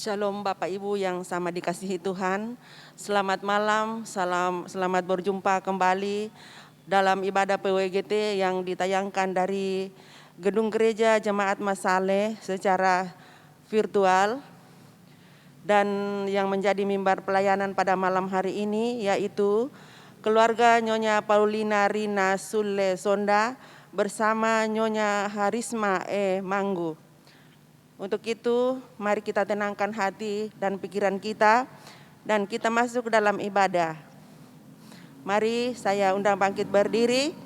Shalom Bapak Ibu yang sama dikasihi Tuhan. Selamat malam, selamat berjumpa kembali dalam ibadah PWGT yang ditayangkan dari Gedung Gereja Jemaat Masaleh secara virtual. Dan yang menjadi mimbar pelayanan pada malam hari ini yaitu keluarga Nyonya Paulina Rina Sule Sonda bersama Nyonya Harisma Manggu. Untuk itu, mari kita tenangkan hati dan pikiran kita dan kita masuk ke dalam ibadah. Mari saya undang bangkit berdiri.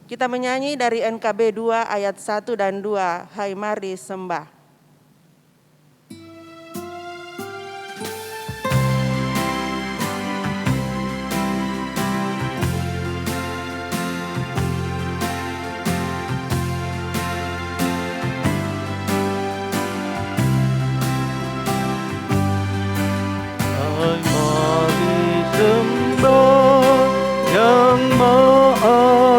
Kita menyanyi dari NKB 2 ayat 1 dan 2. Hai mari sembah.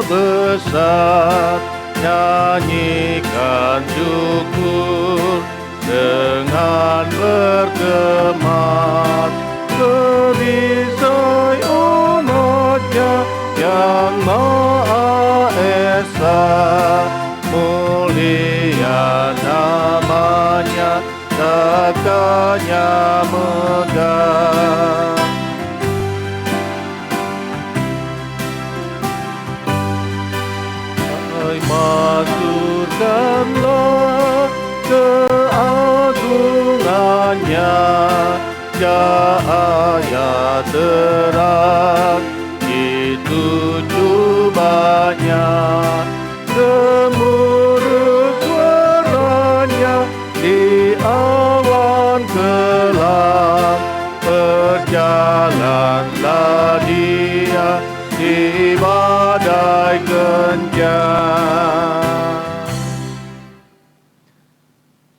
Besar, nyanyikan syukur dengan bergemas, berisai umatnya yang Maha Esa, mulia namanya, takkannya megah. Maturkanlah keagungannya, cahaya terang itu cubanya, gemuruh suaranya di awan gelap, berjalanlah dia di badai kencang.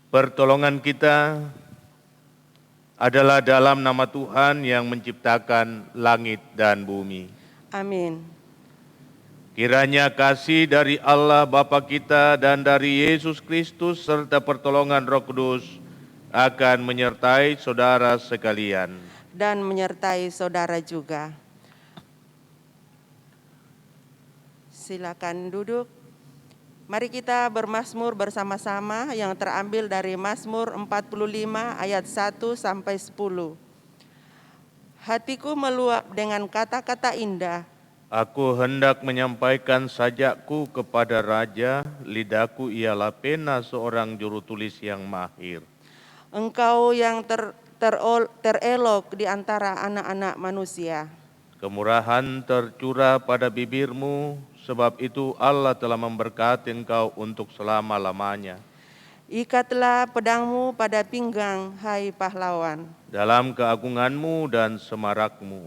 Pertolongan kita adalah dalam nama Tuhan yang menciptakan langit dan bumi. Amin. Kiranya kasih dari Allah Bapa kita dan dari Yesus Kristus serta pertolongan Roh Kudus akan menyertai saudara sekalian. Dan menyertai saudara juga. Silakan duduk. Mari kita bermazmur bersama-sama yang terambil dari Mazmur 45 ayat 1 sampai 10. Hatiku meluap dengan kata-kata indah. Aku hendak menyampaikan sajakku kepada Raja, lidahku ialah pena seorang juru tulis yang mahir. Engkau yang terelok di antara anak-anak manusia. Kemurahan tercurah pada bibirmu, sebab itu Allah telah memberkati engkau untuk selama-lamanya. Ikatlah pedangmu pada pinggang, hai pahlawan. Dalam keagunganmu dan semarakmu.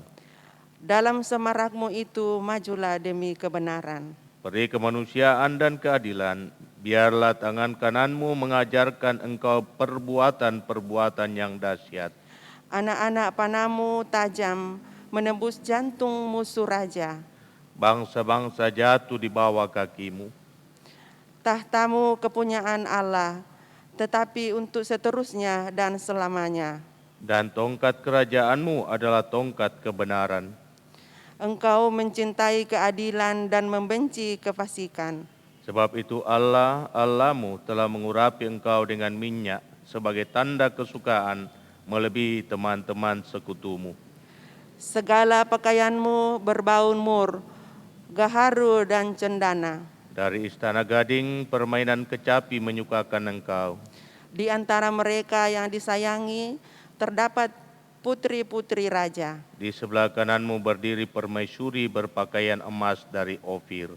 Dalam semarakmu itu majulah demi kebenaran. Peri kemanusiaan dan keadilan, biarlah tangan kananmu mengajarkan engkau perbuatan-perbuatan yang dahsyat. Anak-anak panamu tajam, menembus jantung musuh raja. Bangsa-bangsa jatuh di bawah kakimu. Tahtamu kepunyaan Allah, tetapi untuk seterusnya dan selamanya. Dan tongkat kerajaanmu adalah tongkat kebenaran. Engkau mencintai keadilan dan membenci kefasikan. Sebab itu Allah, Allahmu telah mengurapi engkau dengan minyak sebagai tanda kesukaan melebihi teman-teman sekutumu. Segala pakaianmu berbau mur, gaharu dan cendana. Dari istana gading permainan kecapi menyukakan engkau. Di antara mereka yang disayangi terdapat putri-putri raja. Di sebelah kananmu berdiri permaisuri berpakaian emas dari Ofir.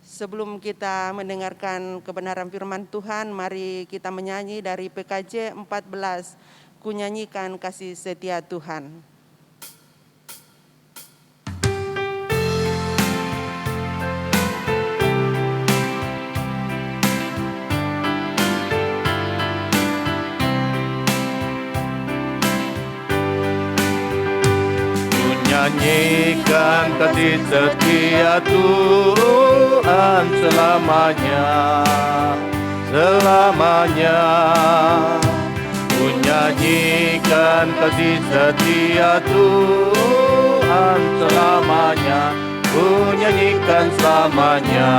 Sebelum kita mendengarkan kebenaran firman Tuhan, mari kita menyanyi dari PKJ 14, Ku nyanyikan kasih setia Tuhan. Nyanyikan kasih setia Tuhan selamanya, selamanya. Ku nyanyikan kasih setia Tuhan selamanya, ku nyanyikan selamanya.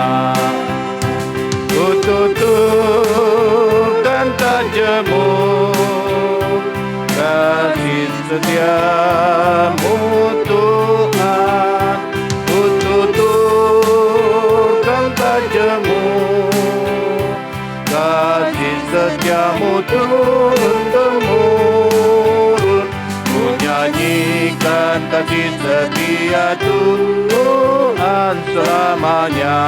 Ku tuturkan tak jemu kasih setiamu Tuhan, ku tuturkan tak jemu kasih setiamu turun-temurun. Ku nyanyikan kasih setia Tuhan selamanya,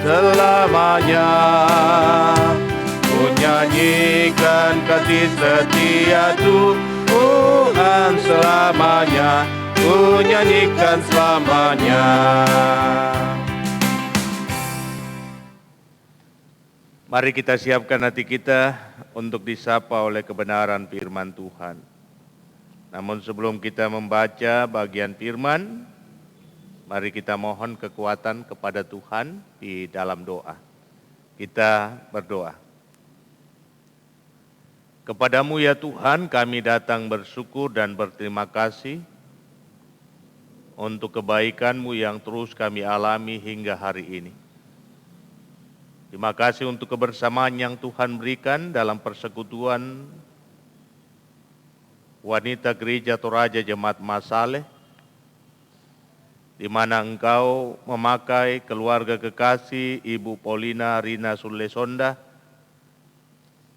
selamanya. Ku nyanyikan kasih setia Tuhan selamanya, ku nyanyikan selamanya. Mari kita siapkan hati kita untuk disapa oleh kebenaran firman Tuhan. Namun sebelum kita membaca bagian firman, mari kita mohon kekuatan kepada Tuhan di dalam doa. Kita berdoa. Kepadamu ya Tuhan kami datang bersyukur dan berterima kasih untuk kebaikan-Mu yang terus kami alami hingga hari ini. Terima kasih untuk kebersamaan yang Tuhan berikan dalam persekutuan wanita gereja Toraja Jemaat Masaleh, di mana Engkau memakai keluarga kekasih Ibu Paulina Rina Sulesonda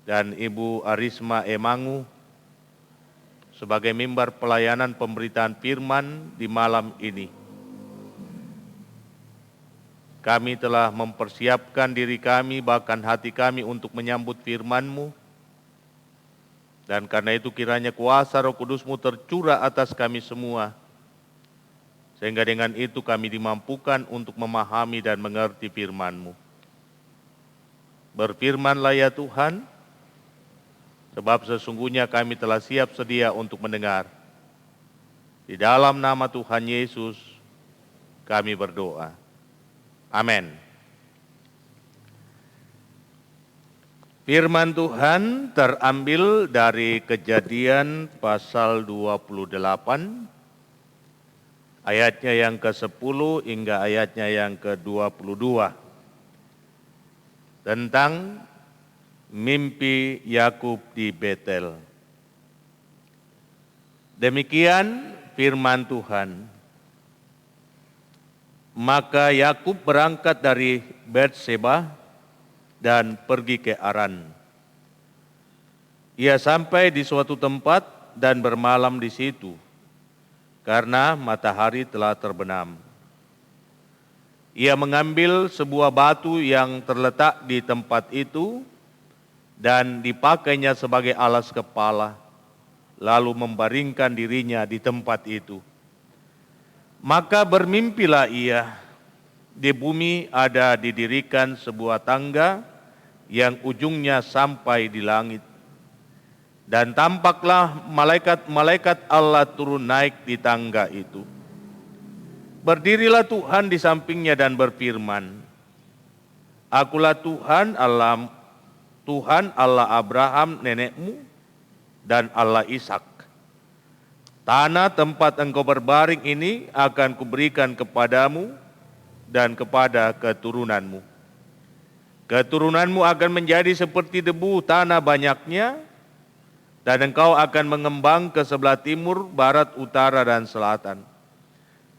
dan Ibu Arisma Emangu sebagai mimbar pelayanan pemberitaan firman di malam ini. Kami telah mempersiapkan diri kami, bahkan hati kami untuk menyambut firman-Mu. Dan karena itu kiranya kuasa Roh Kudus-Mu tercurah atas kami semua. Sehingga dengan itu kami dimampukan untuk memahami dan mengerti firman-Mu. Berfirmanlah ya Tuhan, sebab sesungguhnya kami telah siap sedia untuk mendengar. Di dalam nama Tuhan Yesus kami berdoa. Amin. Firman Tuhan terambil dari Kejadian pasal 28, ayatnya yang ke-10 hingga ayatnya yang ke-22. Tentang mimpi Yakub di Betel. Demikian firman Tuhan. Maka Yakub berangkat dari Berseba dan pergi ke Aran. Ia sampai di suatu tempat dan bermalam di situ, karena matahari telah terbenam. Ia mengambil sebuah batu yang terletak di tempat itu dan dipakainya sebagai alas kepala, lalu membaringkan dirinya di tempat itu. Maka bermimpilah ia, di bumi ada didirikan sebuah tangga yang ujungnya sampai di langit. Dan tampaklah malaikat-malaikat Allah turun naik di tangga itu. Berdirilah Tuhan di sampingnya dan berfirman, Akulah Tuhan Allah Abraham nenekmu dan Allah Ishak. Tanah tempat engkau berbaring ini akan kuberikan kepadamu dan kepada keturunanmu. Keturunanmu akan menjadi seperti debu tanah banyaknya, dan engkau akan mengembang ke sebelah timur, barat, utara, dan selatan.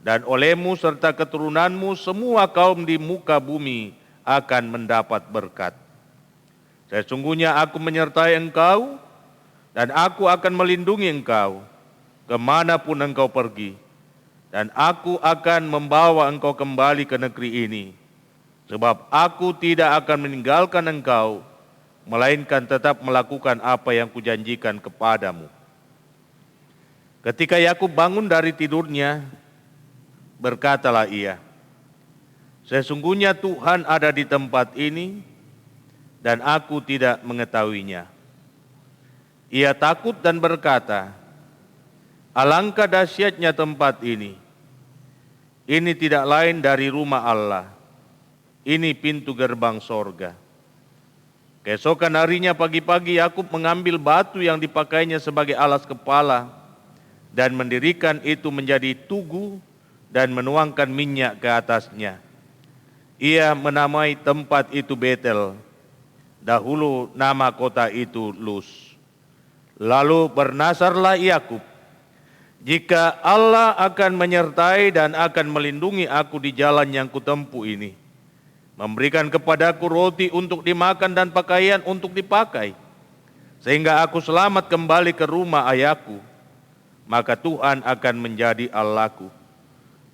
Dan olehmu serta keturunanmu semua kaum di muka bumi akan mendapat berkat. Sesungguhnya aku menyertai engkau, dan aku akan melindungi engkau kemanapun engkau pergi, dan aku akan membawa engkau kembali ke negeri ini, sebab aku tidak akan meninggalkan engkau, melainkan tetap melakukan apa yang kujanjikan kepadamu. Ketika Yakub bangun dari tidurnya, berkatalah ia, sesungguhnya Tuhan ada di tempat ini, dan aku tidak mengetahuinya. Ia takut dan berkata, alangkah dahsyatnya tempat ini. Ini tidak lain dari rumah Allah. Ini pintu gerbang sorga. Keesokan harinya pagi-pagi Yakub mengambil batu yang dipakainya sebagai alas kepala dan mendirikan itu menjadi tugu dan menuangkan minyak ke atasnya. Ia menamai tempat itu Betel. Dahulu nama kota itu Luz. Lalu bernasarlah Yakub, jika Allah akan menyertai dan akan melindungi aku di jalan yang kutempuh ini, memberikan kepadaku roti untuk dimakan dan pakaian untuk dipakai, sehingga aku selamat kembali ke rumah ayahku, maka Tuhan akan menjadi Allahku.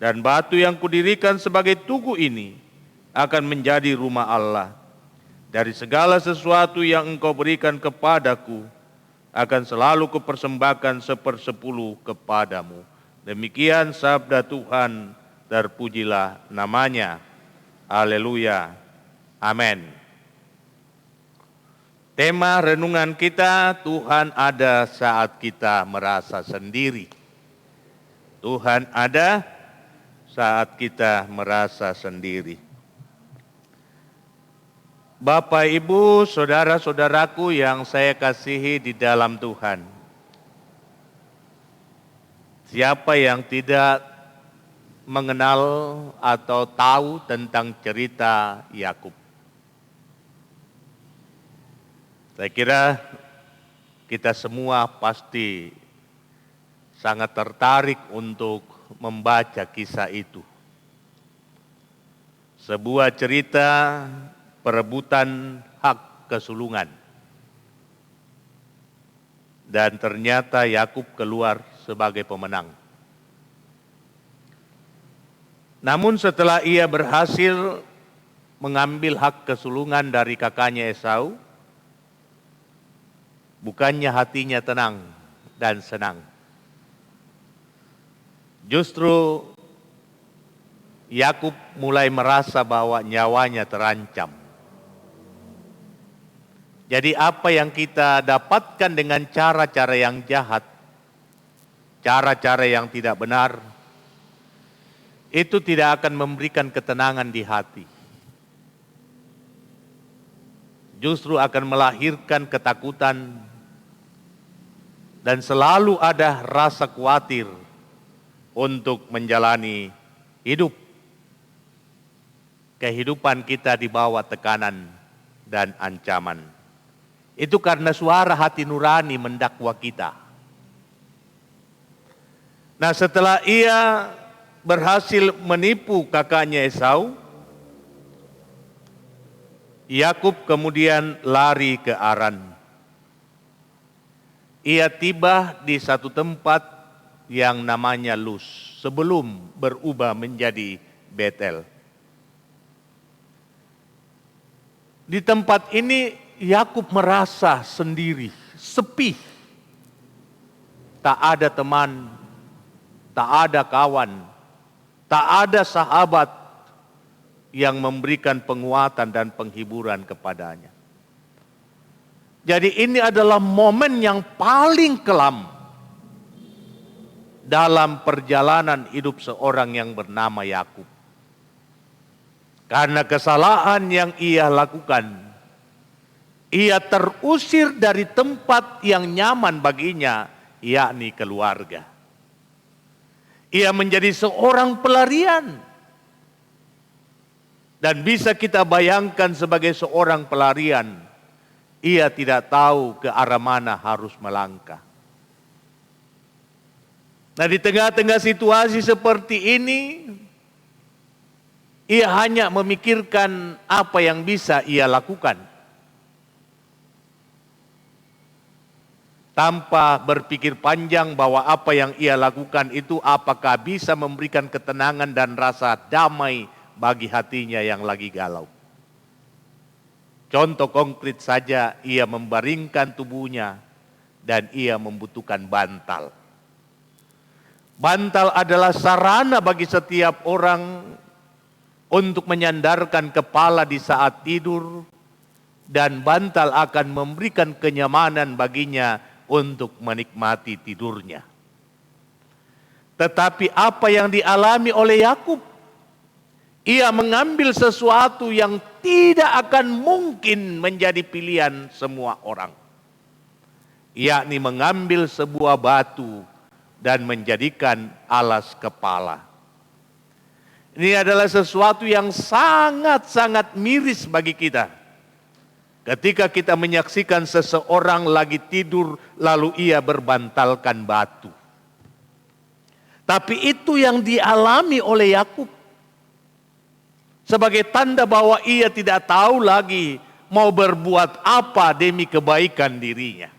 Dan batu yang kudirikan sebagai tugu ini akan menjadi rumah Allah. Dari segala sesuatu yang engkau berikan kepadaku, akan selalu kupersembahkan 1/10 kepadamu. Demikian sabda Tuhan, terpujilah namanya. Haleluya. Amin. Tema renungan kita, Tuhan ada saat kita merasa sendiri. Tuhan ada saat kita merasa sendiri. Bapak, Ibu, saudara-saudaraku yang saya kasihi di dalam Tuhan. Siapa yang tidak mengenal atau tahu tentang cerita Yakub? Saya kira kita semua pasti sangat tertarik untuk membaca kisah itu. Sebuah cerita perebutan hak kesulungan. Dan ternyata Yakub keluar sebagai pemenang. Namun setelah ia berhasil mengambil hak kesulungan dari kakaknya Esau, bukannya hatinya tenang dan senang. Justru Yakub mulai merasa bahwa nyawanya terancam. Jadi apa yang kita dapatkan dengan cara-cara yang jahat, cara-cara yang tidak benar, itu tidak akan memberikan ketenangan di hati. Justru akan melahirkan ketakutan dan selalu ada rasa khawatir untuk menjalani hidup. Kehidupan kita di bawah tekanan dan ancaman. Itu karena suara hati nurani mendakwa kita. Nah, setelah ia berhasil menipu kakaknya Esau, Yakub kemudian lari ke Aran. Ia tiba di satu tempat yang namanya Luz sebelum berubah menjadi Betel. Di tempat ini Yakub merasa sendiri, sepi. Tak ada teman, tak ada kawan, tak ada sahabat yang memberikan penguatan dan penghiburan kepadanya. Jadi ini adalah momen yang paling kelam dalam perjalanan hidup seorang yang bernama Yakub. Karena kesalahan yang ia lakukan, ia terusir dari tempat yang nyaman baginya, yakni keluarga. Ia menjadi seorang pelarian. Dan bisa kita bayangkan sebagai seorang pelarian, ia tidak tahu ke arah mana harus melangkah. Nah, di tengah-tengah situasi seperti ini, ia hanya memikirkan apa yang bisa ia lakukan. Tanpa berpikir panjang bahwa apa yang ia lakukan itu apakah bisa memberikan ketenangan dan rasa damai bagi hatinya yang lagi galau. Contoh konkret saja, ia membaringkan tubuhnya dan ia membutuhkan bantal. Bantal adalah sarana bagi setiap orang untuk menyandarkan kepala di saat tidur, dan bantal akan memberikan kenyamanan baginya untuk menikmati tidurnya. Tetapi apa yang dialami oleh Yakub? Ia mengambil sesuatu yang tidak akan mungkin menjadi pilihan semua orang, yakni mengambil sebuah batu dan menjadikan alas kepala. Ini adalah sesuatu yang sangat-sangat miris bagi kita. Ketika kita menyaksikan seseorang lagi tidur lalu ia berbantalkan batu. Tapi itu yang dialami oleh Yakub. Sebagai tanda bahwa ia tidak tahu lagi mau berbuat apa demi kebaikan dirinya.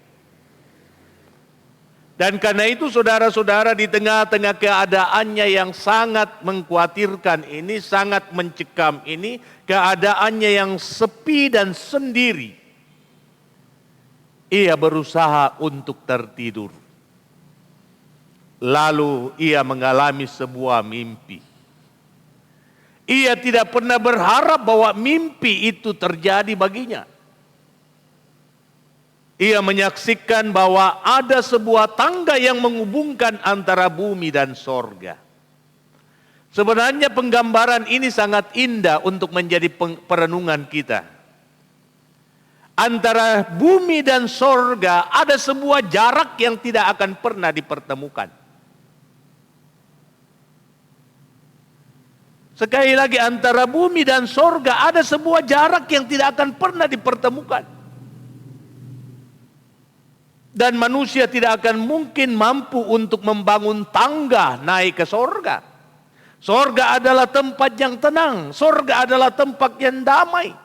Dan karena itu saudara-saudara, di tengah-tengah keadaannya yang sangat mengkhawatirkan ini, sangat mencekam ini, keadaannya yang sepi dan sendiri, ia berusaha untuk tertidur. Lalu ia mengalami sebuah mimpi. Ia tidak pernah berharap bahwa mimpi itu terjadi baginya. Ia menyaksikan bahwa ada sebuah tangga yang menghubungkan antara bumi dan sorga. Sebenarnya penggambaran ini sangat indah untuk menjadi perenungan kita. Antara bumi dan sorga ada sebuah jarak yang tidak akan pernah dipertemukan. Sekali lagi, antara bumi dan sorga ada sebuah jarak yang tidak akan pernah dipertemukan. Dan manusia tidak akan mungkin mampu untuk membangun tangga naik ke sorga. Sorga adalah tempat yang tenang. Sorga adalah tempat yang damai.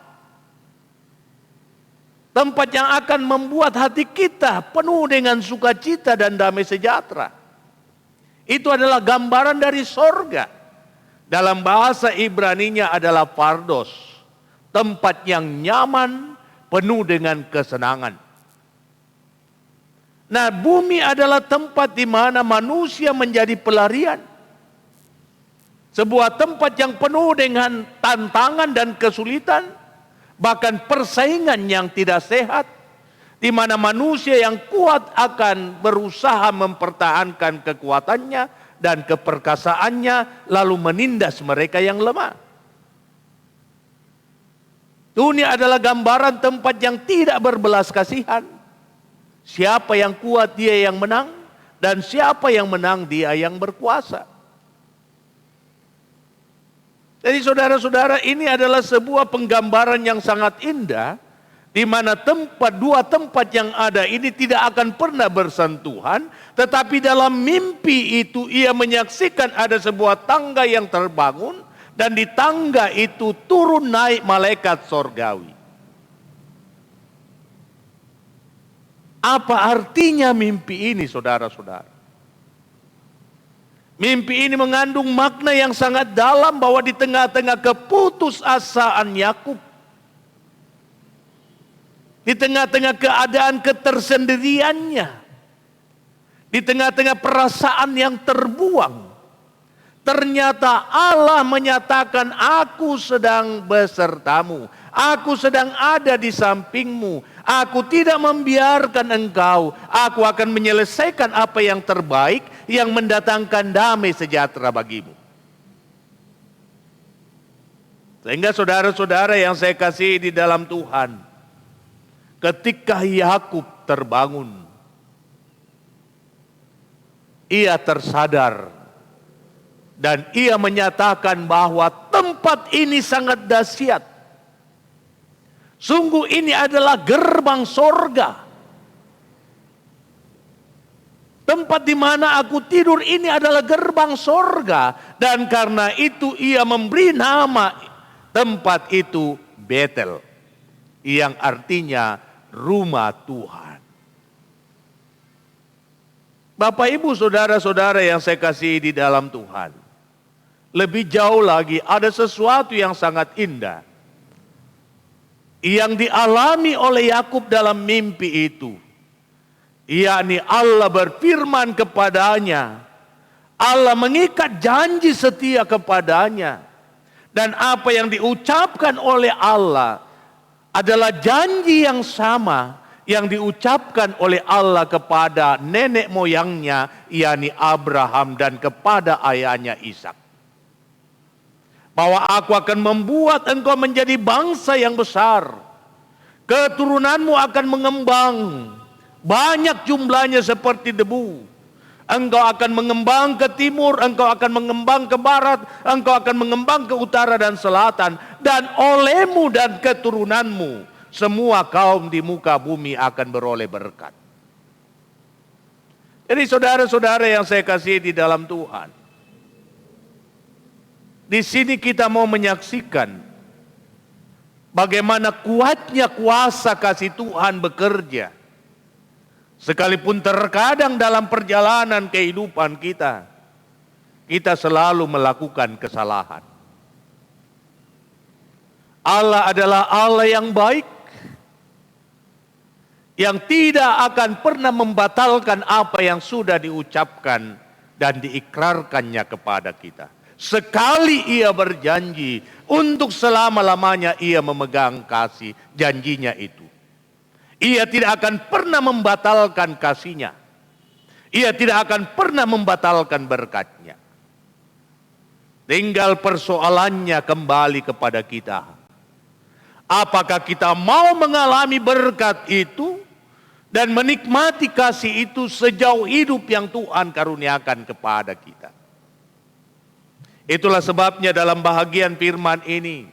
Tempat yang akan membuat hati kita penuh dengan sukacita dan damai sejahtera. Itu adalah gambaran dari sorga. Dalam bahasa Ibraninya adalah pardos, tempat yang nyaman, penuh dengan kesenangan. Nah, bumi adalah tempat di mana manusia menjadi pelarian. Sebuah tempat yang penuh dengan tantangan dan kesulitan, bahkan persaingan yang tidak sehat, di mana manusia yang kuat akan berusaha mempertahankan kekuatannya dan keperkasaannya, lalu menindas mereka yang lemah. Dunia adalah gambaran tempat yang tidak berbelas kasihan. Siapa yang kuat dia yang menang, dan siapa yang menang dia yang berkuasa. Jadi saudara-saudara, ini adalah sebuah penggambaran yang sangat indah, di mana dua tempat yang ada ini tidak akan pernah bersentuhan, tetapi dalam mimpi itu ia menyaksikan ada sebuah tangga yang terbangun, dan di tangga itu turun naik malaikat sorgawi. Apa artinya mimpi ini, saudara-saudara? Mimpi ini mengandung makna yang sangat dalam, bahwa di tengah-tengah keputusasaan Yakub, di tengah-tengah keadaan ketersendiriannya, di tengah-tengah perasaan yang terbuang, ternyata Allah menyatakan, aku sedang besertamu, aku sedang ada di sampingmu, aku tidak membiarkan engkau, aku akan menyelesaikan apa yang terbaik, yang mendatangkan damai sejahtera bagimu. Sehingga saudara-saudara yang saya kasihi di dalam Tuhan, ketika Yakub terbangun, ia tersadar dan ia menyatakan bahwa tempat ini sangat dahsyat. Sungguh ini adalah gerbang sorga. Tempat di mana aku tidur ini adalah gerbang sorga, dan karena itu ia memberi nama tempat itu Betel, yang artinya rumah Tuhan. Bapak, Ibu, saudara-saudara yang saya kasihi di dalam Tuhan, lebih jauh lagi ada sesuatu yang sangat indah yang dialami oleh Yakub dalam mimpi itu, yakni Allah berfirman kepadanya, Allah mengikat janji setia kepadanya, dan apa yang diucapkan oleh Allah adalah janji yang sama yang diucapkan oleh Allah kepada nenek moyangnya, yakni Abraham, dan kepada ayahnya Ishak. bahwa aku akan membuat engkau menjadi bangsa yang besar. Keturunanmu akan mengembang, banyak jumlahnya seperti debu. Engkau akan mengembang ke timur, engkau akan mengembang ke barat, engkau akan mengembang ke utara dan selatan. Dan olehmu dan keturunanmu, semua kaum di muka bumi akan beroleh berkat. Jadi saudara-saudara yang saya kasihi di dalam Tuhan, di sini kita mau menyaksikan bagaimana kuatnya kuasa kasih Tuhan bekerja. Sekalipun terkadang dalam perjalanan kehidupan kita selalu melakukan kesalahan. Allah adalah Allah yang baik, yang tidak akan pernah membatalkan apa yang sudah diucapkan dan diikrarkannya kepada kita. Sekali Ia berjanji, untuk selama-lamanya Ia memegang kasih janjinya itu. Ia tidak akan pernah membatalkan kasih-Nya. Ia tidak akan pernah membatalkan berkat-Nya. Tinggal persoalannya kembali kepada kita. Apakah kita mau mengalami berkat itu dan menikmati kasih itu sejauh hidup yang Tuhan karuniakan kepada kita. Itulah sebabnya dalam bahagian firman ini,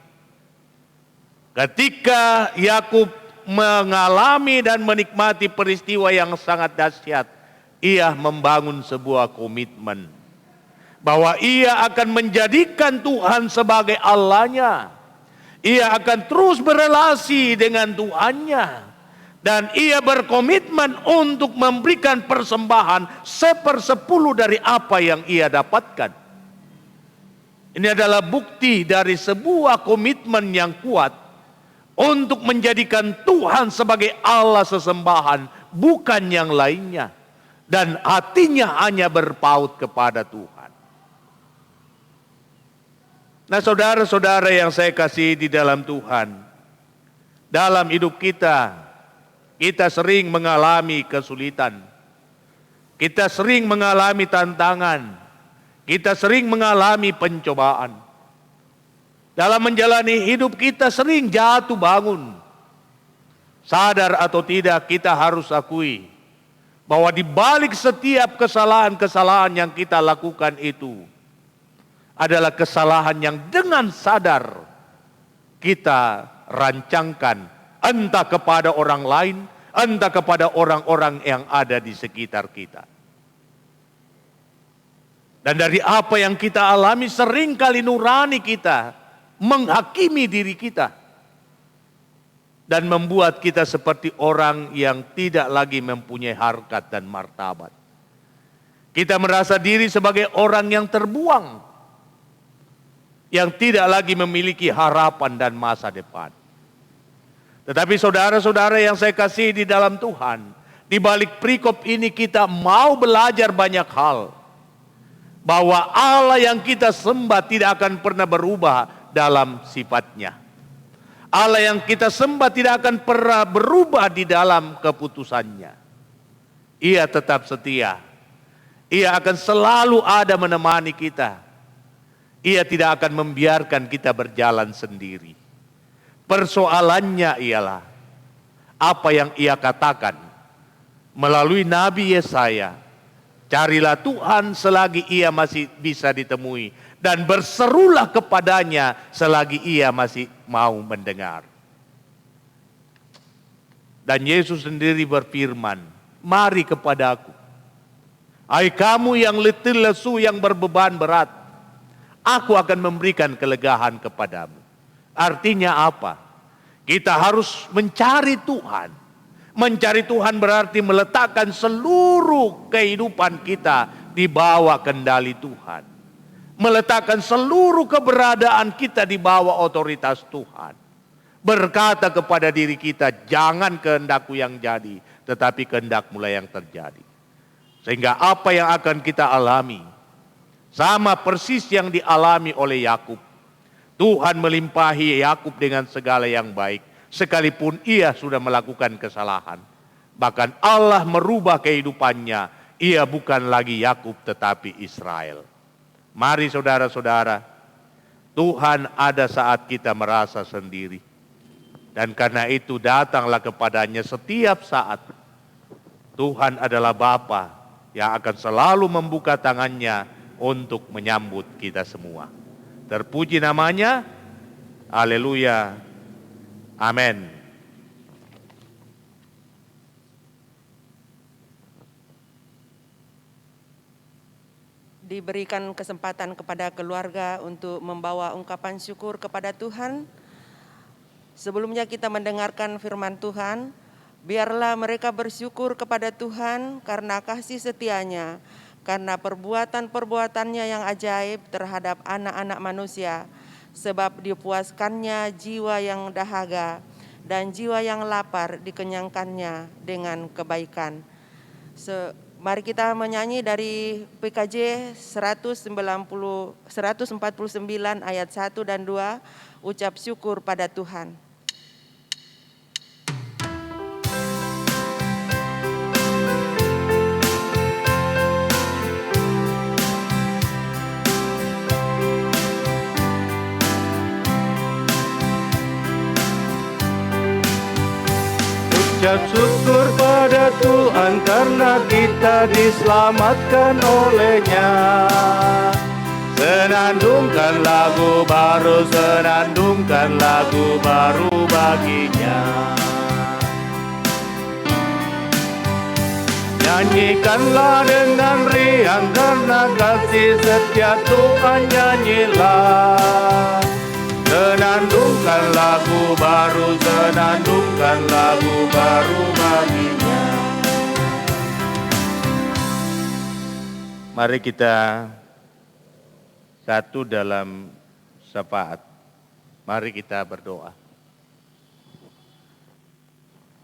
ketika Yakub mengalami dan menikmati peristiwa yang sangat dahsyat, ia membangun sebuah komitmen bahwa ia akan menjadikan Tuhan sebagai Allahnya. Ia akan terus berelasi dengan Tuhannya, dan ia berkomitmen untuk memberikan persembahan 1/10 dari apa yang ia dapatkan. Ini adalah bukti dari sebuah komitmen yang kuat untuk menjadikan Tuhan sebagai Allah sesembahan, bukan yang lainnya. Dan hatinya hanya berpaut kepada Tuhan. Nah saudara-saudara yang saya kasihi di dalam Tuhan, dalam hidup kita sering mengalami kesulitan. Kita sering mengalami tantangan. Kita sering mengalami pencobaan. Dalam menjalani hidup kita sering jatuh bangun. Sadar atau tidak, kita harus akui bahwa di balik setiap kesalahan-kesalahan yang kita lakukan itu adalah kesalahan yang dengan sadar kita rancangkan, entah kepada orang lain, entah kepada orang-orang yang ada di sekitar kita. Dan dari apa yang kita alami, seringkali nurani kita menghakimi diri kita dan membuat kita seperti orang yang tidak lagi mempunyai harkat dan martabat. Kita merasa diri sebagai orang yang terbuang, yang tidak lagi memiliki harapan dan masa depan. Tetapi saudara-saudara yang saya kasihi di dalam Tuhan, di balik perikop ini kita mau belajar banyak hal, bahwa Allah yang kita sembah tidak akan pernah berubah dalam sifatnya. Allah yang kita sembah tidak akan pernah berubah di dalam keputusannya. Ia tetap setia. Ia akan selalu ada menemani kita. Ia tidak akan membiarkan kita berjalan sendiri. Persoalannya ialah apa yang Ia katakan melalui Nabi Yesaya. Carilah Tuhan selagi Ia masih bisa ditemui, dan berserulah kepadanya selagi Ia masih mau mendengar. Dan Yesus sendiri berfirman, mari kepadaku, hai kamu yang letih lesu, yang berbeban berat, aku akan memberikan kelegaan kepadamu. Artinya apa? Kita harus mencari Tuhan. Mencari Tuhan berarti meletakkan seluruh kehidupan kita di bawah kendali Tuhan. Meletakkan seluruh keberadaan kita di bawah otoritas Tuhan. Berkata kepada diri kita, jangan kehendakku yang jadi, tetapi kehendak-Mu yang terjadi. Sehingga apa yang akan kita alami, sama persis yang dialami oleh Yakub. Tuhan melimpahi Yakub dengan segala yang baik, sekalipun ia sudah melakukan kesalahan. Bahkan Allah merubah kehidupannya. Ia bukan lagi Yakub tetapi Israel. Mari saudara-saudara, Tuhan ada saat kita merasa sendiri. Dan karena itu datanglah kepadanya setiap saat. Tuhan adalah Bapa yang akan selalu membuka tangannya untuk menyambut kita semua. Terpuji namanya. Haleluya. Amin. Diberikan kesempatan kepada keluarga untuk membawa ungkapan syukur kepada Tuhan. Sebelumnya kita mendengarkan firman Tuhan, biarlah mereka bersyukur kepada Tuhan karena kasih setianya, karena perbuatan-perbuatannya yang ajaib terhadap anak-anak manusia, sebab dipuaskannya jiwa yang dahaga dan jiwa yang lapar dikenyangkannya dengan kebaikan. Mari kita menyanyi dari PKJ 149 ayat 1 dan 2, ucap syukur pada Tuhan. Ucap syukur pada Tuhan karena kita diselamatkan oleh-Nya. Senandungkan lagu baru, senandungkan lagu baru bagi-Nya. Nyanyikanlah dengan riang karena kasih setia Tuhan, nyanyilah. Senandungkan lagu baru, senandungkan lagu baru bagi-Nya. Mari kita satu dalam syafaat. Mari kita berdoa.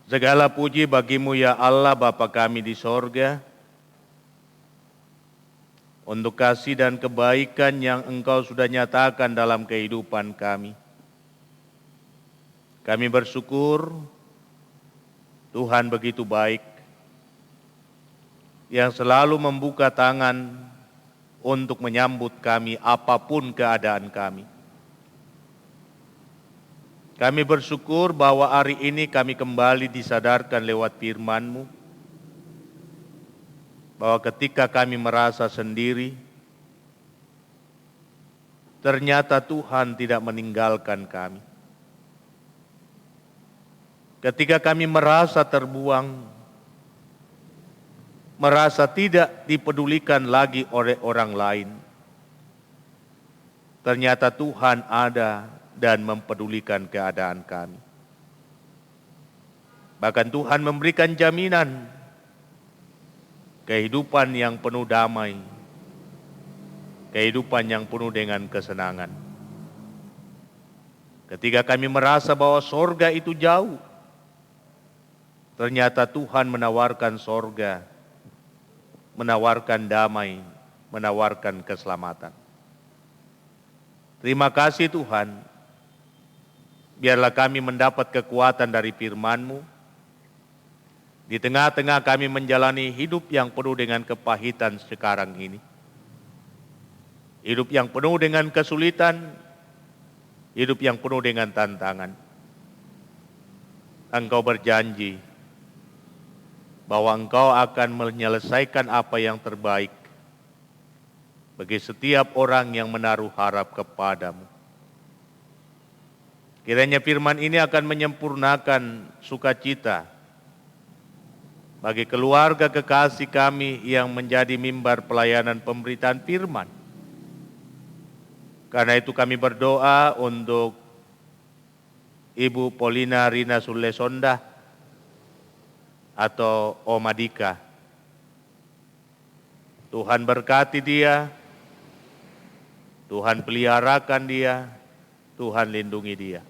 Segala puji bagi-Mu ya Allah Bapa kami di sorga, untuk kasih dan kebaikan yang Engkau sudah nyatakan dalam kehidupan kami. Kami bersyukur Tuhan begitu baik, yang selalu membuka tangan untuk menyambut kami apapun keadaan kami. Kami bersyukur bahwa hari ini kami kembali disadarkan lewat firman-Mu, bahwa ketika kami merasa sendiri, ternyata Tuhan tidak meninggalkan kami. Ketika kami merasa terbuang, merasa tidak dipedulikan lagi oleh orang lain, ternyata Tuhan ada dan mempedulikan keadaan kami. Bahkan Tuhan memberikan jaminan kehidupan yang penuh damai, kehidupan yang penuh dengan kesenangan. Ketika kami merasa bahwa sorga itu jauh, ternyata Tuhan menawarkan sorga, menawarkan damai, menawarkan keselamatan. Terima kasih Tuhan, biarlah kami mendapat kekuatan dari firman-Mu. Di tengah-tengah kami menjalani hidup yang penuh dengan kepahitan sekarang ini. Hidup yang penuh dengan kesulitan, hidup yang penuh dengan tantangan. Engkau berjanji bahwa Engkau akan menyelesaikan apa yang terbaik bagi setiap orang yang menaruh harap kepadamu. Kiranya firman ini akan menyempurnakan sukacita bagi keluarga kekasih kami yang menjadi mimbar pelayanan pemberitaan firman. Karena itu kami berdoa untuk Ibu Polina Rina Sulesonda atau Oma Dika. Tuhan berkati dia, Tuhan peliharakan dia, Tuhan lindungi dia.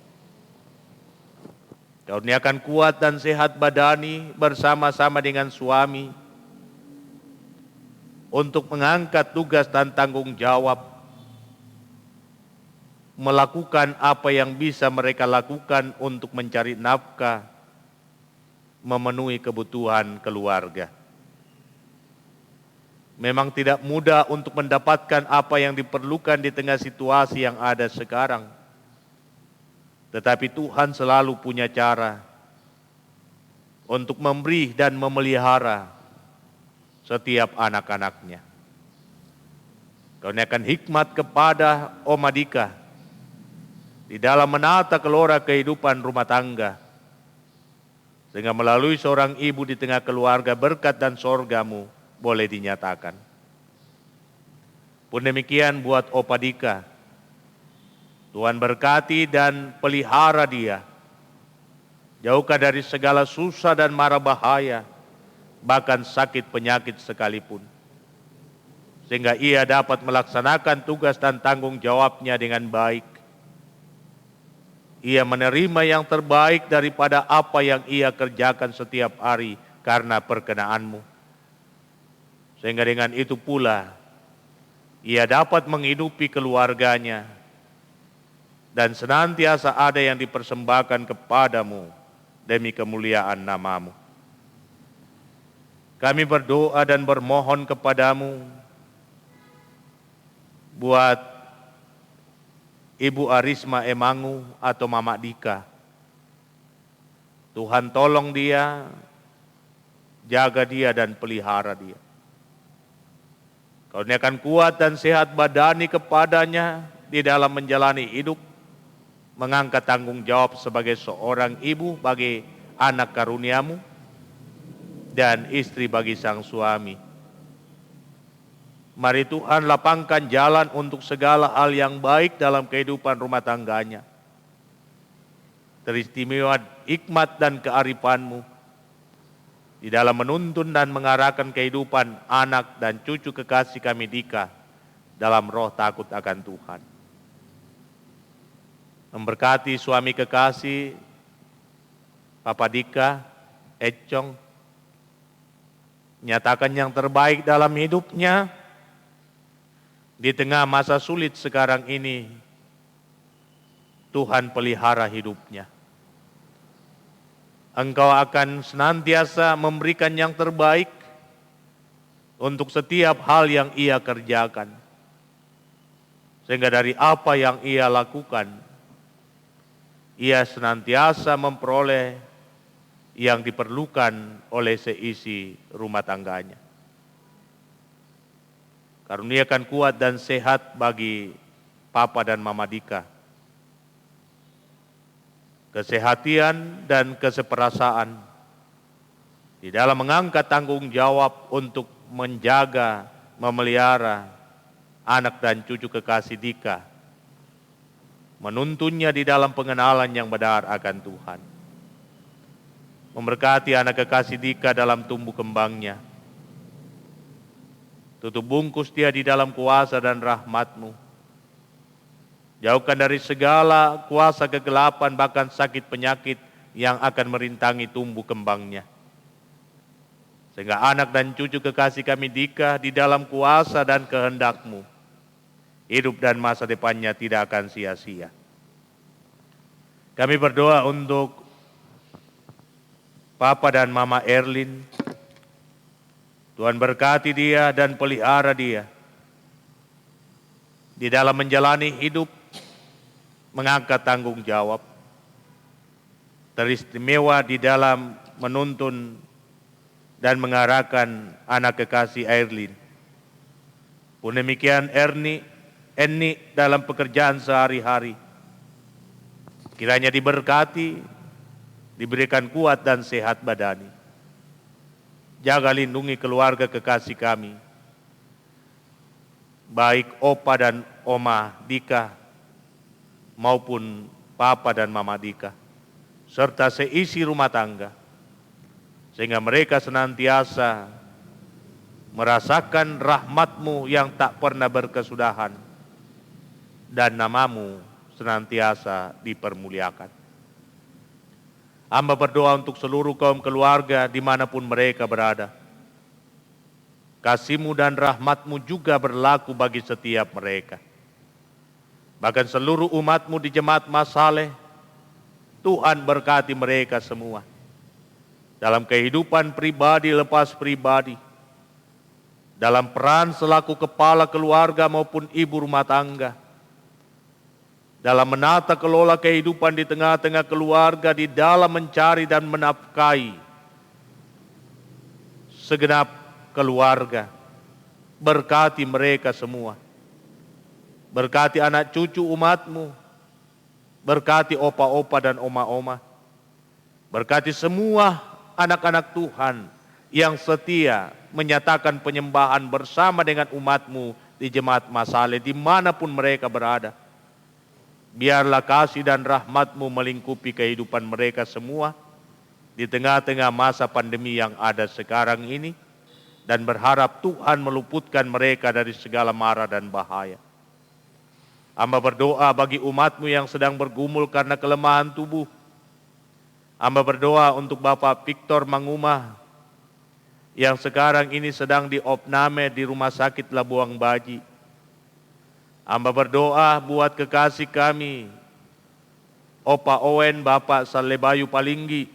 Kurniakan kuat dan sehat badani bersama-sama dengan suami untuk mengangkat tugas dan tanggung jawab, melakukan apa yang bisa mereka lakukan untuk mencari nafkah, memenuhi kebutuhan keluarga. Memang tidak mudah untuk mendapatkan apa yang diperlukan di tengah situasi yang ada sekarang. Tetapi Tuhan selalu punya cara untuk memberi dan memelihara setiap anak-anaknya. Kurniakan hikmat kepada Oma Dika di dalam menata kelola kehidupan rumah tangga, sehingga melalui seorang ibu di tengah keluarga berkat dan sorgamu boleh dinyatakan. Pun demikian buat Opa Dika, Tuhan berkati dan pelihara dia, jauhkan dari segala susah dan mara bahaya, bahkan sakit penyakit sekalipun, sehingga ia dapat melaksanakan tugas dan tanggung jawabnya dengan baik. Ia menerima yang terbaik daripada apa yang ia kerjakan setiap hari karena perkenaanmu. Sehingga dengan itu pula, ia dapat menghidupi keluarganya dan senantiasa ada yang dipersembahkan kepadamu demi kemuliaan namamu. Kami berdoa dan bermohon kepadamu buat Ibu Arisma Emangu atau Mama Dika. Tuhan tolong dia, jaga dia dan pelihara dia. Kurniakan kuat dan sehat badani kepadanya di dalam menjalani hidup, mengangkat tanggung jawab sebagai seorang ibu bagi anak karuniamu dan istri bagi sang suami. Mari Tuhan lapangkan jalan untuk segala hal yang baik dalam kehidupan rumah tangganya. Teristimewa hikmat dan kearifanmu di dalam menuntun dan mengarahkan kehidupan anak dan cucu kekasih kami Dika dalam roh takut akan Tuhan. Memberkati suami kekasih Papa Dika, Econg, nyatakan yang terbaik dalam hidupnya di tengah masa sulit sekarang ini. Tuhan pelihara hidupnya. Engkau akan senantiasa memberikan yang terbaik untuk setiap hal yang ia kerjakan. Sehingga dari apa yang ia lakukan, ia senantiasa memperoleh yang diperlukan oleh seisi rumah tangganya. Karuniakan kuat dan sehat bagi Papa dan Mama Dika. Kesehatan dan keseperasaan di dalam mengangkat tanggung jawab untuk menjaga, memelihara anak dan cucu kekasih Dika, menuntunnya di dalam pengenalan yang benar akan Tuhan. Memberkati anak kekasih Dika dalam tumbuh kembangnya. Tutup bungkus dia di dalam kuasa dan rahmat-Mu. Jauhkan dari segala kuasa kegelapan bahkan sakit penyakit yang akan merintangi tumbuh kembangnya. Sehingga anak dan cucu kekasih kami Dika di dalam kuasa dan kehendak-Mu, hidup dan masa depannya tidak akan sia-sia. Kami berdoa untuk Papa dan Mama Erlin. Tuhan berkati dia dan pelihara dia di dalam menjalani hidup, mengangkat tanggung jawab, teristimewa di dalam menuntun dan mengarahkan anak kekasih Erlin. Pun demikian Eni dalam pekerjaan sehari-hari. Kiranya diberkati, diberikan kuat dan sehat badani. Jaga lindungi keluarga kekasih kami, baik Opa dan Oma Dika, maupun Papa dan Mama Dika, serta seisi rumah tangga, sehingga mereka senantiasa merasakan rahmat-Mu yang tak pernah berkesudahan, dan nama-Mu senantiasa dipermuliakan. Hamba berdoa untuk seluruh kaum keluarga dimanapun mereka berada. Kasih-Mu dan rahmat-Mu juga berlaku bagi setiap mereka. Bahkan seluruh umat-Mu di Jemaat Masaleh, Tuhan berkati mereka semua. Dalam kehidupan pribadi lepas pribadi, dalam peran selaku kepala keluarga maupun ibu rumah tangga, dalam menata kelola kehidupan di tengah-tengah keluarga, di dalam mencari dan menafkahi segenap keluarga. Berkati mereka semua. Berkati anak cucu umat-Mu, berkati opa-opa dan oma-oma, berkati semua anak-anak Tuhan yang setia menyatakan penyembahan bersama dengan umat-Mu di Jemaat Masale dimanapun mereka berada. Biarlah kasih dan rahmat-Mu melingkupi kehidupan mereka semua di tengah-tengah masa pandemi yang ada sekarang ini, dan berharap Tuhan meluputkan mereka dari segala mara dan bahaya. Hamba berdoa bagi umat-Mu yang sedang bergumul karena kelemahan tubuh. Hamba berdoa untuk Bapak Victor Mangumah yang sekarang ini sedang diopname di Rumah Sakit Labuang Baji. Hamba berdoa buat kekasih kami, Opa Owen Bapak Salebayu Palinggi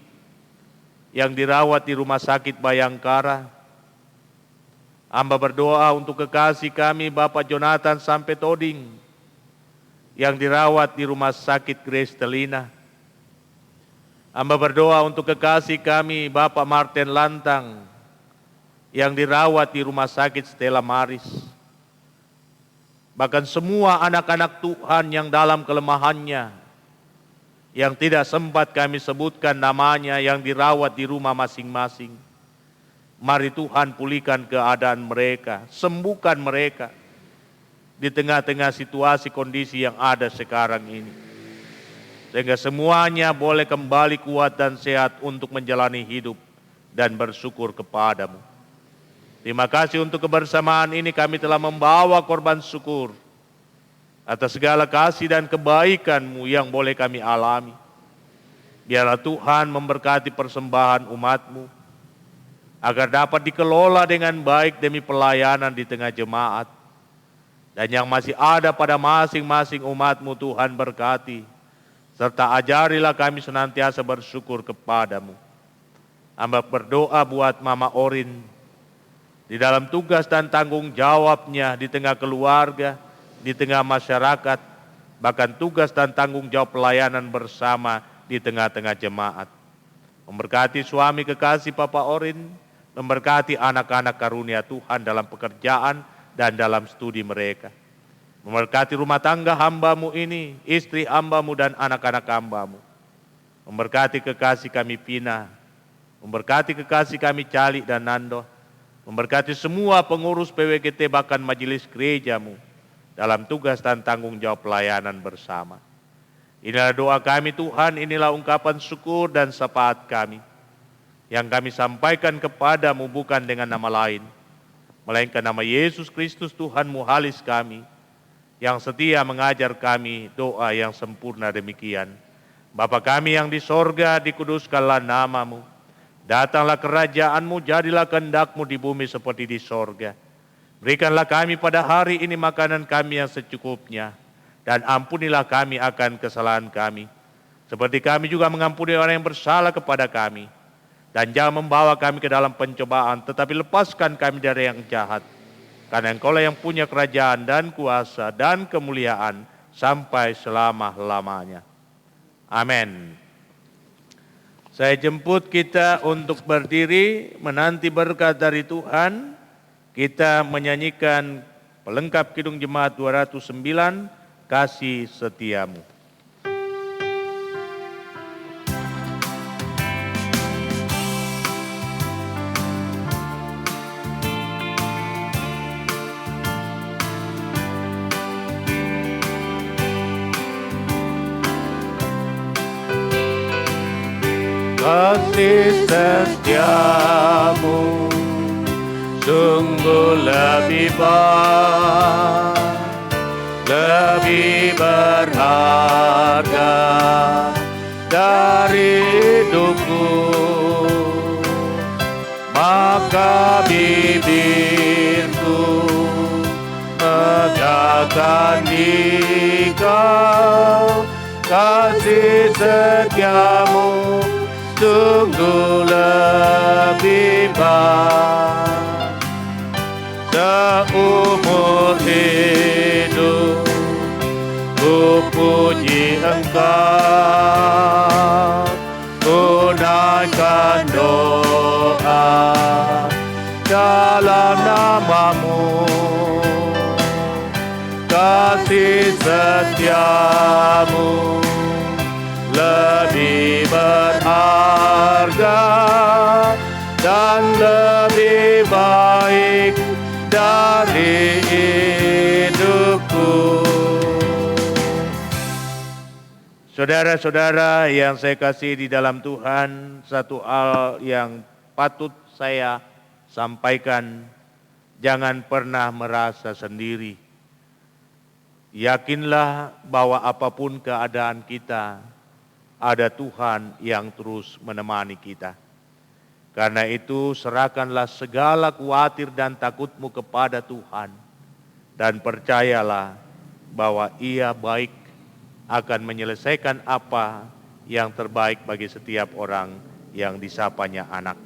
yang dirawat di Rumah Sakit Bayangkara. Hamba berdoa untuk kekasih kami Bapak Jonathan Sampetoding yang dirawat di Rumah Sakit Grace Telina. Hamba berdoa untuk kekasih kami Bapak Martin Lantang yang dirawat di Rumah Sakit Stella Maris. Bahkan semua anak-anak Tuhan yang dalam kelemahannya, yang tidak sempat kami sebutkan namanya, yang dirawat di rumah masing-masing. Mari Tuhan pulihkan keadaan mereka, sembuhkan mereka di tengah-tengah situasi kondisi yang ada sekarang ini. Sehingga semuanya boleh kembali kuat dan sehat untuk menjalani hidup dan bersyukur kepadamu. Terima kasih untuk kebersamaan ini, kami telah membawa korban syukur atas segala kasih dan kebaikan-Mu yang boleh kami alami. Biarlah Tuhan memberkati persembahan umat-Mu, agar dapat dikelola dengan baik demi pelayanan di tengah jemaat. Dan yang masih ada pada masing-masing umat-Mu Tuhan berkati, serta ajarilah kami senantiasa bersyukur kepadamu. Hamba berdoa buat Mama Orin, di dalam tugas dan tanggung jawabnya di tengah keluarga, di tengah masyarakat, bahkan tugas dan tanggung jawab pelayanan bersama di tengah-tengah jemaat. Memberkati suami kekasih Papa Orin, memberkati anak-anak karunia Tuhan dalam pekerjaan dan dalam studi mereka. Memberkati rumah tangga hamba-Mu ini, istri hamba-Mu dan anak-anak hamba-Mu. Memberkati kekasih kami Pina, memberkati kekasih kami Cali dan Nando, memberkati semua pengurus PWGT bahkan majelis gereja-Mu dalam tugas dan tanggung jawab pelayanan bersama. Inilah doa kami Tuhan, inilah ungkapan syukur dan syafaat kami yang kami sampaikan kepadamu bukan dengan nama lain, melainkan nama Yesus Kristus Tuhan Muhalis kami, yang setia mengajar kami doa yang sempurna demikian. Bapa kami yang di sorga, dikuduskanlah nama-Mu. Datanglah kerajaan-Mu, jadilah kehendak-Mu di bumi seperti di sorga. Berikanlah kami pada hari ini makanan kami yang secukupnya, dan ampunilah kami akan kesalahan kami, seperti kami juga mengampuni orang yang bersalah kepada kami. Dan jangan membawa kami ke dalam pencobaan, tetapi lepaskan kami dari yang jahat. Karena Engkau-lah yang punya kerajaan dan kuasa dan kemuliaan sampai selama-lamanya. Amin. Saya jemput kita untuk berdiri menanti berkat dari Tuhan. Kita menyanyikan pelengkap Kidung Jemaat 209, Kasih Setiamu. Kasih setiamu sungguh lebih baik, lebih berharga dari hidupku. Maka bibirku megahkan di Kau, kasih setiamu sungguh lebih baik, dalam nama-Mu. Kasih setiamu lebih berharga dan lebih baik dari hidupku. Saudara-saudara yang saya kasih di dalam Tuhan, satu hal yang patut saya sampaikan, jangan pernah merasa sendiri. Yakinlah bahwa apapun keadaan kita, ada Tuhan yang terus menemani kita. Karena itu serahkanlah segala khawatir dan takutmu kepada Tuhan. Dan percayalah bahwa Ia baik akan menyelesaikan apa yang terbaik bagi setiap orang yang disapanya anak.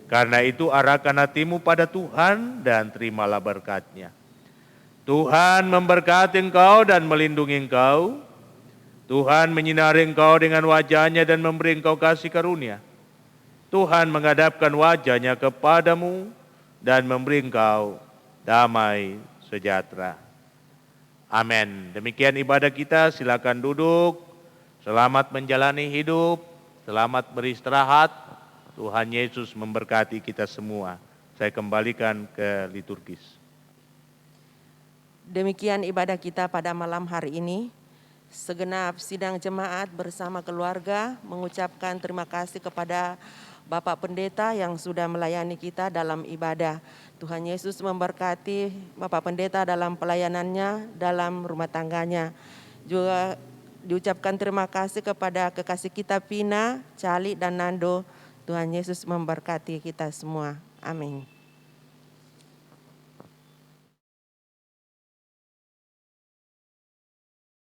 Karena itu arahkan hatimu pada Tuhan dan terimalah berkat-Nya. Tuhan memberkati engkau dan melindungi engkau. Tuhan menyinari engkau dengan wajah-Nya dan memberi engkau kasih karunia. Tuhan menghadapkan wajah-Nya kepadamu dan memberi engkau damai sejahtera. Amin. Demikian ibadah kita, silakan duduk. Selamat menjalani hidup, selamat beristirahat. Tuhan Yesus memberkati kita semua. Saya kembalikan ke liturgis. Demikian ibadah kita pada malam hari ini. Segenap sidang jemaat bersama keluarga mengucapkan terima kasih kepada Bapak Pendeta yang sudah melayani kita dalam ibadah. Tuhan Yesus memberkati Bapak Pendeta dalam pelayanannya, dalam rumah tangganya. Juga diucapkan terima kasih kepada kekasih kita Pina, Cali, dan Nando. Tuhan Yesus memberkati kita semua. Amin.